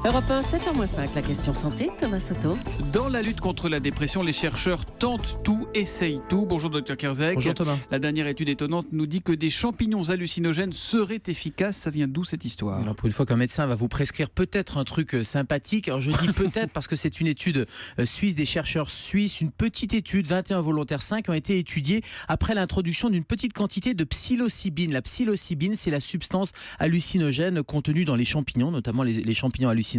Europe 1, 7h-5, la question santé, Thomas Soto. Dans la lutte contre la dépression, les chercheurs tentent tout, essayent tout. Bonjour Dr Kierzek. Bonjour Thomas. La dernière étude étonnante nous dit que des champignons hallucinogènes seraient efficaces. Ça vient d'où cette histoire ? Alors pour une fois qu'un médecin va vous prescrire peut-être un truc sympathique, alors je dis peut-être parce que c'est une étude suisse des chercheurs suisses, une petite étude, 21 volontaires 5 ont été étudiés après l'introduction d'une petite quantité de psilocybine. La psilocybine, c'est la substance hallucinogène contenue dans les champignons, notamment les champignons hallucinogènes.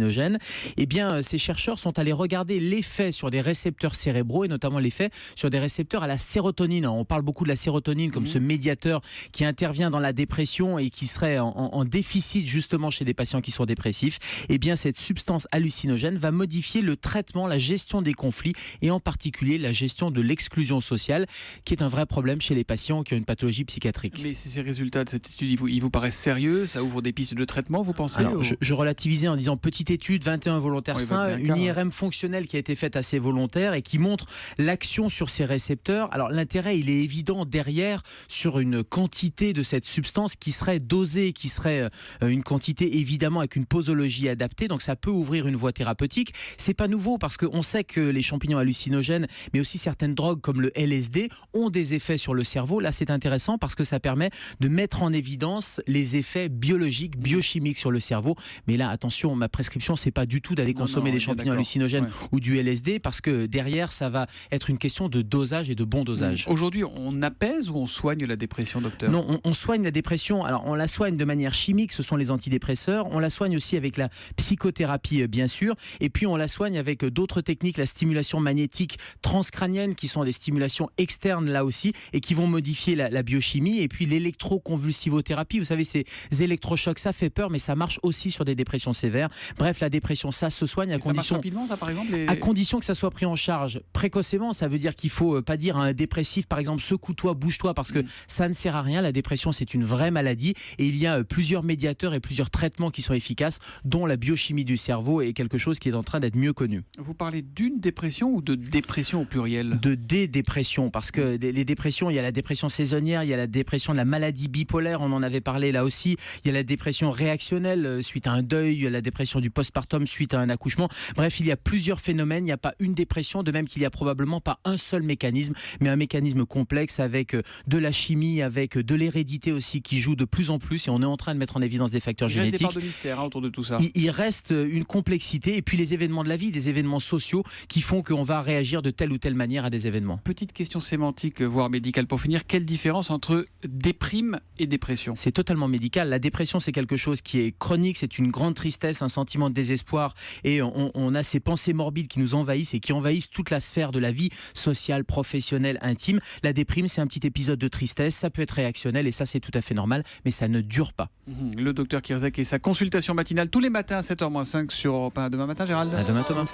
Eh bien, ces chercheurs sont allés regarder l'effet sur des récepteurs cérébraux et notamment l'effet sur des récepteurs à la sérotonine. On parle beaucoup de la sérotonine comme ce médiateur qui intervient dans la dépression et qui serait en déficit justement chez des patients qui sont dépressifs. Eh bien, cette substance hallucinogène va modifier le traitement, la gestion des conflits et en particulier la gestion de l'exclusion sociale, qui est un vrai problème chez les patients qui ont une pathologie psychiatrique. Mais ces résultats de cette étude, ils vous paraissent sérieux ? Ça ouvre des pistes de traitement, vous pensez ? Alors, je relativisais en disant petite étude, 21 volontaires sains, une IRM fonctionnelle qui a été faite à ces volontaires et qui montre l'action sur ces récepteurs. Alors l'intérêt, il est évident derrière sur une quantité de cette substance qui serait dosée, qui serait une quantité évidemment avec une posologie adaptée, donc ça peut ouvrir une voie thérapeutique. C'est pas nouveau parce qu'on sait que les champignons hallucinogènes, mais aussi certaines drogues comme le LSD ont des effets sur le cerveau. Là, c'est intéressant parce que ça permet de mettre en évidence les effets biologiques, biochimiques sur le cerveau. Mais là, attention, ma prescription, c'est pas du tout d'aller consommer des champignons hallucinogènes ou du LSD parce que derrière, ça va être une question de dosage et de bon dosage. Aujourd'hui, on apaise ou on soigne la dépression, docteur ? Non, on soigne la dépression. Alors, on la soigne de manière chimique, ce sont les antidépresseurs. On la soigne aussi avec la psychothérapie, bien sûr. Et puis, on la soigne avec d'autres techniques, la stimulation magnétique transcrânienne, qui sont des stimulations externes, là aussi, et qui vont modifier la biochimie. Et puis, l'électroconvulsivothérapie. Vous savez, ces électrochocs, ça fait peur, mais ça marche aussi sur des dépressions sévères. Bref, la dépression, ça se soigne à condition, rapidement, ça, par exemple, à condition que ça soit pris en charge précocement. Ça veut dire qu'il faut pas dire à un dépressif, par exemple, secoue-toi, bouge-toi, parce que ça ne sert à rien. La dépression, c'est une vraie maladie et il y a plusieurs médiateurs et plusieurs traitements qui sont efficaces, dont la biochimie du cerveau est quelque chose qui est en train d'être mieux connu. Vous parlez d'une dépression ou de dépression au pluriel ? De dépressions, parce que les dépressions, il y a la dépression saisonnière, il y a la dépression de la maladie bipolaire, on en avait parlé là aussi, il y a la dépression réactionnelle suite à un deuil, il y a la dépression du postpartum suite à un accouchement. Bref, il y a plusieurs phénomènes, il n'y a pas une dépression, de même qu'il n'y a probablement pas un seul mécanisme, mais un mécanisme complexe avec de la chimie, avec de l'hérédité aussi qui joue de plus en plus et on est en train de mettre en évidence des facteurs génétiques. Il y a des parts de mystère autour de tout ça. Il reste une complexité et puis les événements de la vie, des événements sociaux qui font qu'on va réagir de telle ou telle manière à des événements. Petite question sémantique, voire médicale pour finir. Quelle différence entre déprime et dépression ? C'est totalement médical. La dépression, c'est quelque chose qui est chronique, c'est une grande tristesse, un sentiment de désespoir et on a ces pensées morbides qui nous envahissent et qui envahissent toute la sphère de la vie sociale, professionnelle, intime. La déprime, c'est un petit épisode de tristesse, ça peut être réactionnel et ça c'est tout à fait normal, mais ça ne dure pas. Le docteur Kierzek et sa consultation matinale tous les matins à 7h-5 sur Europe 1. À demain matin, Gérald. À demain, Thomas.